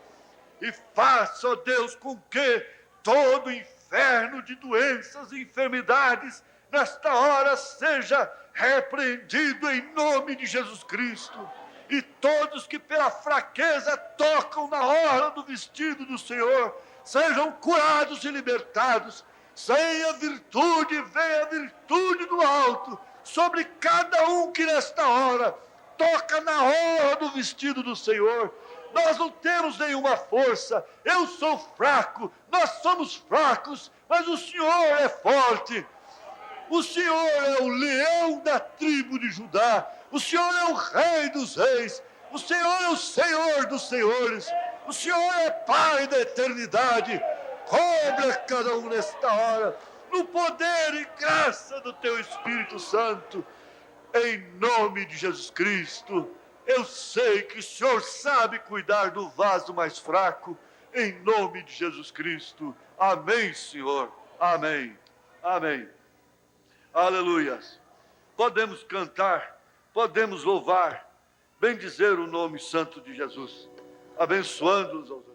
E faça, ó Deus, com que todo inferno de doenças e enfermidades nesta hora seja repreendido em nome de Jesus Cristo. E todos que pela fraqueza tocam na hora do vestido do Senhor sejam curados e libertados. Sem a virtude, venha a virtude do alto sobre cada um que nesta hora toca na hora do vestido do Senhor. Nós não temos nenhuma força, eu sou fraco, nós somos fracos, mas o Senhor é forte. O Senhor é o leão da tribo de Judá, o Senhor é o Rei dos reis, o Senhor é o Senhor dos senhores, o Senhor é Pai da eternidade. Cobra cada um nesta hora, no poder e graça do Teu Espírito Santo, em nome de Jesus Cristo. Eu sei que o Senhor sabe cuidar do vaso mais fraco, em nome de Jesus Cristo. Amém, Senhor. Amém. Amém. Aleluias. Podemos cantar, podemos louvar, bendizer o nome santo de Jesus, abençoando-os aos